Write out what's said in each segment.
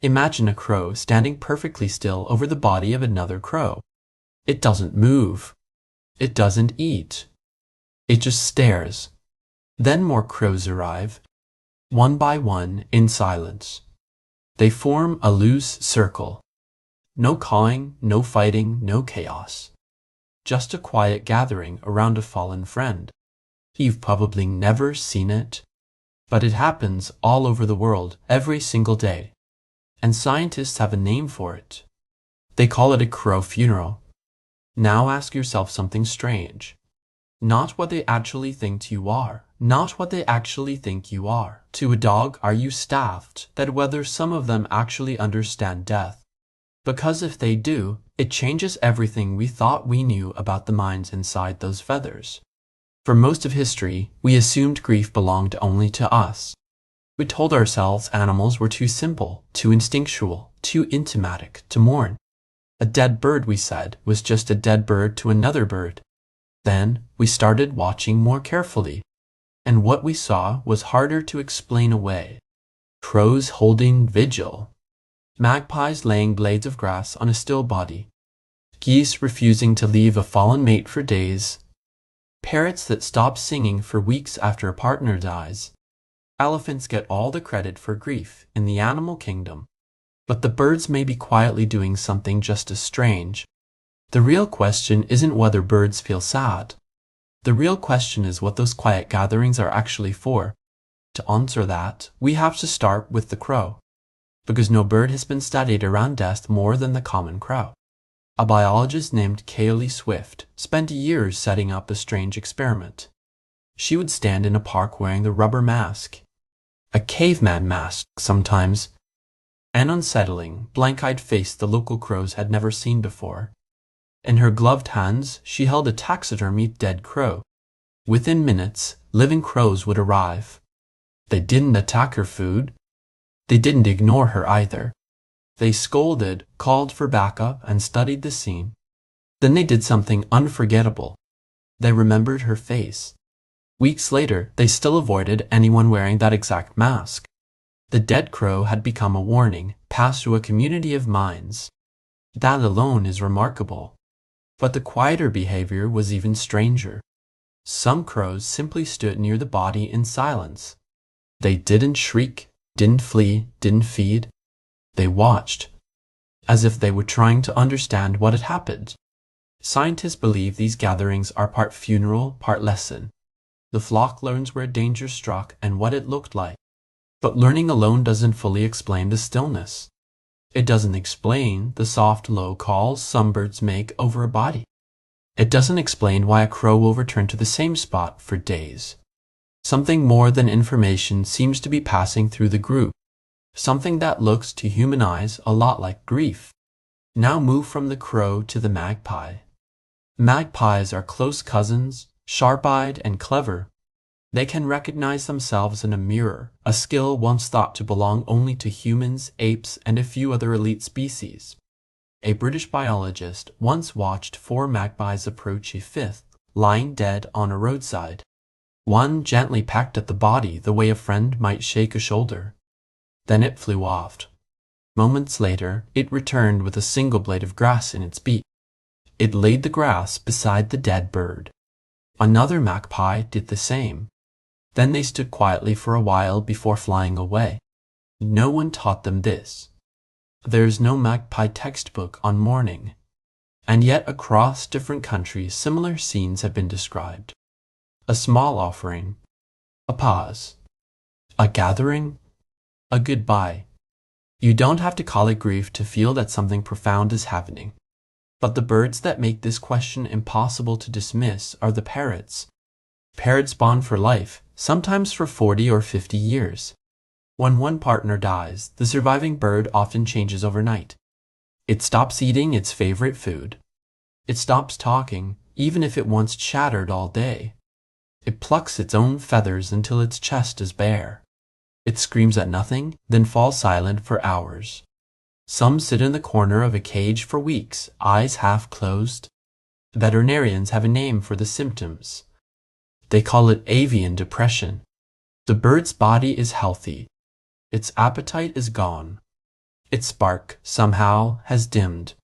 Imagine a crow standing perfectly still over the body of another crow. It doesn't move. It doesn't eat. It just stares. Then more crows arrive, one by one, in silence. They form a loose circle. No cawing, no fighting, no chaos. Just a quiet gathering around a fallen friend. You've probably never seen it, but it happens all over the world every single day. And scientists have a name for it. They call it a crow funeral. Now ask yourself something strange. Not what they actually think you are. Not what they actually think you are. To a dog, are you staffed that whether some of them actually understand death? Because if they do, it changes everything we thought we knew about the minds inside those feathers. For most of history, we assumed grief belonged only to us. We told ourselves animals were too simple, too instinctual, too intimatic to mourn. A dead bird, we said, was just a dead bird to another bird. Then we started watching more carefully, and what we saw was harder to explain away. Crows holding vigil. Magpies laying blades of grass on a still body. Geese refusing to leave a fallen mate for days. Parrots that stop singing for weeks after a partner dies. Elephants get all the credit for grief in the animal kingdom, but the birds may be quietly doing something just as strange. The real question isn't whether birds feel sad. The real question is what those quiet gatherings are actually for. To answer that, we have to start with the crow, because no bird has been studied around death more than the common crow. A biologist named Kaylee Swift spent years setting up a strange experiment. She would stand in a park wearing the rubber mask, a caveman mask sometimes, an unsettling, blank-eyed face the local crows had never seen before. In her gloved hands, she held a taxidermied dead crow. Within minutes, living crows would arrive. They didn't attack her food. They didn't ignore her either. They scolded, called for backup, and studied the scene. Then they did something unforgettable. They remembered her face. Weeks later, they still avoided anyone wearing that exact mask. The dead crow had become a warning, passed through a community of minds. That alone is remarkable. But the quieter behavior was even stranger. Some crows simply stood near the body in silence. They didn't shriek, didn't flee, didn't feed. They watched, as if they were trying to understand what had happened. Scientists believe these gatherings are part funeral, part lesson. The flock learns where danger struck and what it looked like. But learning alone doesn't fully explain the stillness. It doesn't explain the soft, low calls some birds make over a body. It doesn't explain why a crow will return to the same spot for days. Something more than information seems to be passing through the group. Something that looks to human eyes a lot like grief. Now move from the crow to the magpie. Magpies are close cousins, sharp-eyed and clever. They can recognize themselves in a mirror, a skill once thought to belong only to humans, apes, and a few other elite species. A British biologist once watched 4 magpies approach a fifth, lying dead on a roadside. One gently pecked at the body the way a friend might shake a shoulder. Then it flew off. Moments later, it returned with a single blade of grass in its beak. It laid the grass beside the dead bird. Another magpie did the same. Then they stood quietly for a while before flying away. No one taught them this. There is no magpie textbook on mourning. And yet across different countries similar scenes have been described. A small offering, a pause, a gathering, a goodbye. You don't have to call it grief to feel that something profound is happening. But the birds that make this question impossible to dismiss are the parrots. Parrots bond for life, sometimes for 40 or 50 years. When one partner dies, the surviving bird often changes overnight. It stops eating its favorite food. It stops talking, even if it once chattered all day. It plucks its own feathers until its chest is bare. It screams at nothing, then falls silent for hours. Some sit in the corner of a cage for weeks, eyes half closed. Veterinarians have a name for the symptoms. They call it avian depression. The bird's body is healthy. Its appetite is gone. Its spark, somehow, has dimmed.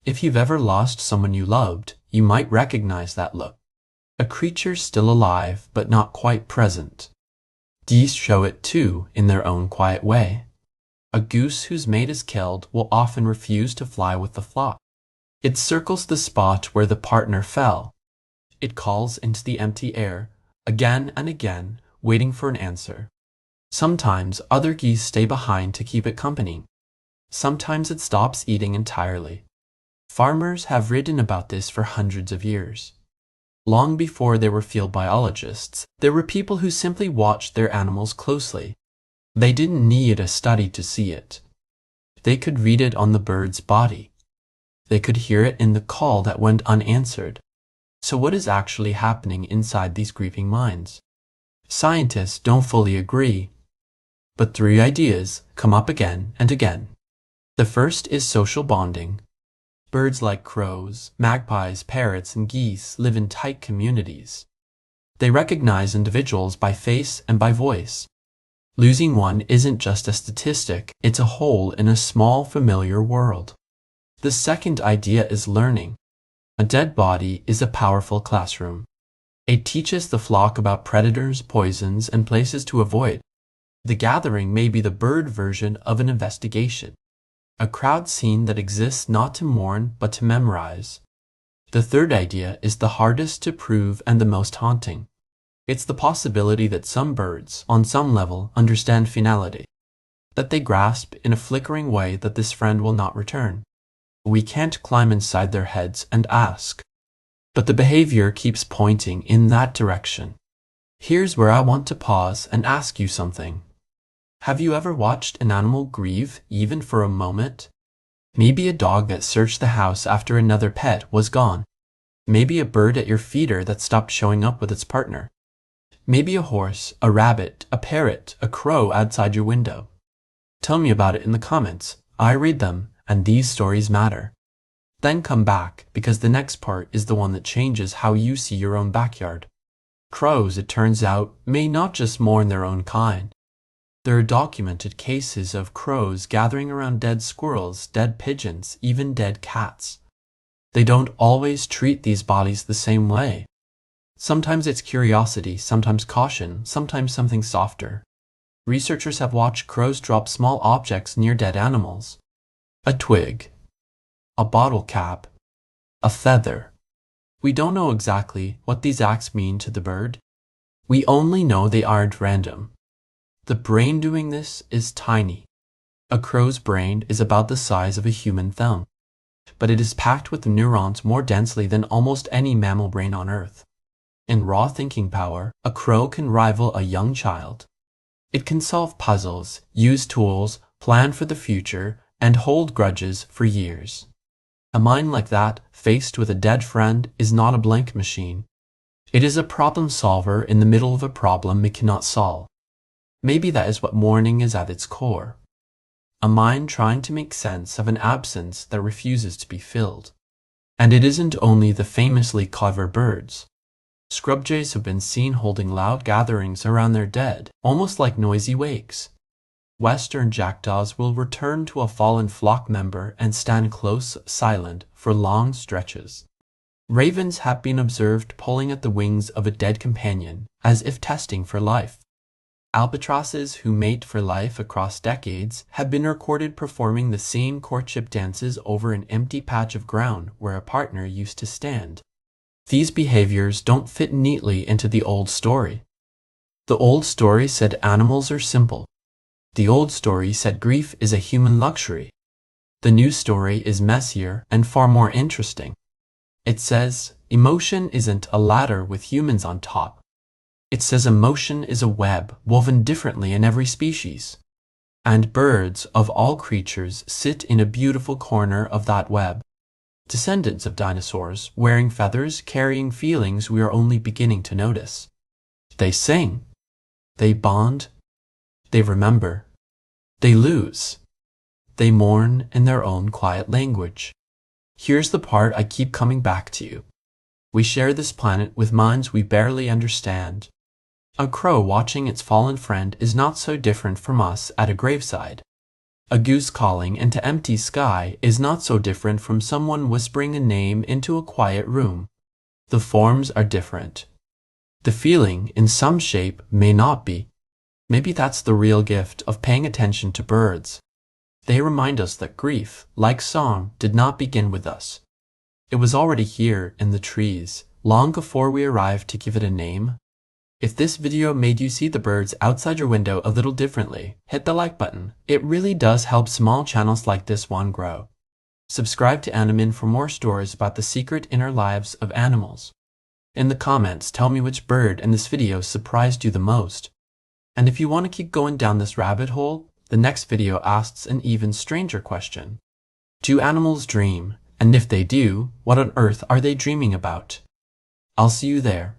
If you've ever lost someone you loved, you might recognize that look. A creature still alive, but not quite present. Geese show it too, in their own quiet way. A goose whose mate is killed will often refuse to fly with the flock. It circles the spot where the partner fell. It calls into the empty air, again and again, waiting for an answer. Sometimes other geese stay behind to keep it company. Sometimes it stops eating entirely. Farmers have written about this for hundreds of years. Long before there were field biologists, there were people who simply watched their animals closely. They didn't need a study to see it. They could read it on the bird's body. They could hear it in the call that went unanswered. So what is actually happening inside these grieving minds? Scientists don't fully agree, but three ideas come up again and again. The first is social bonding. Birds like crows, magpies, parrots, and geese live in tight communities. They recognize individuals by face and by voice. Losing one isn't just a statistic, it's a hole in a small, familiar world. The second idea is learning. A dead body is a powerful classroom. It teaches the flock about predators, poisons, and places to avoid. The gathering may be the bird version of an investigation. A crowd scene that exists not to mourn but to memorize. The third idea is the hardest to prove and the most haunting. It's the possibility that some birds, on some level, understand finality, that they grasp in a flickering way that this friend will not return. We can't climb inside their heads and ask, but the behavior keeps pointing in that direction. Here's where I want to pause and ask you something. Have you ever watched an animal grieve, even for a moment? Maybe a dog that searched the house after another pet was gone. Maybe a bird at your feeder that stopped showing up with its partner. Maybe a horse, a rabbit, a parrot, a crow outside your window. Tell me about it in the comments. I read them, and these stories matter. Then come back, because the next part is the one that changes how you see your own backyard. Crows, it turns out, may not just mourn their own kind. There are documented cases of crows gathering around dead squirrels, dead pigeons, even dead cats. They don't always treat these bodies the same way. Sometimes it's curiosity, sometimes caution, sometimes something softer. Researchers have watched crows drop small objects near dead animals. A twig, a bottle cap, a feather. We don't know exactly what these acts mean to the bird. We only know they aren't random. The brain doing this is tiny. A crow's brain is about the size of a human thumb, but it is packed with neurons more densely than almost any mammal brain on Earth. In raw thinking power, a crow can rival a young child. It can solve puzzles, use tools, plan for the future, and hold grudges for years. A mind like that, faced with a dead friend, is not a blank machine. It is a problem solver in the middle of a problem it cannot solve. Maybe that is what mourning is at its core. A mind trying to make sense of an absence that refuses to be filled. And it isn't only the famously clever birds. Scrub jays have been seen holding loud gatherings around their dead, almost like noisy wakes. Western jackdaws will return to a fallen flock member and stand close, silent, for long stretches. Ravens have been observed pulling at the wings of a dead companion, as if testing for life. Albatrosses who mate for life across decades have been recorded performing the same courtship dances over an empty patch of ground where a partner used to stand. These behaviors don't fit neatly into the old story. The old story said animals are simple. The old story said grief is a human luxury. The new story is messier and far more interesting. It says emotion isn't a ladder with humans on top. It says emotion is a web woven differently in every species. And birds of all creatures sit in a beautiful corner of that web. Descendants of dinosaurs, wearing feathers, carrying feelings we are only beginning to notice. They sing. They bond. They remember. They lose. They mourn in their own quiet language. Here's the part I keep coming back to. We share this planet with minds we barely understand. A crow watching its fallen friend is not so different from us at a graveside. A goose calling into empty sky is not so different from someone whispering a name into a quiet room. The forms are different. The feeling in some shape may not be. Maybe that's the real gift of paying attention to birds. They remind us that grief, like song, did not begin with us. It was already here in the trees, long before we arrived to give it a name. If this video made you see the birds outside your window a little differently, hit the like button. It really does help small channels like this one grow. Subscribe to Animind for more stories about the secret inner lives of animals. In the comments, tell me which bird in this video surprised you the most. And if you want to keep going down this rabbit hole, the next video asks an even stranger question. Do animals dream? And if they do, what on earth are they dreaming about? I'll see you there.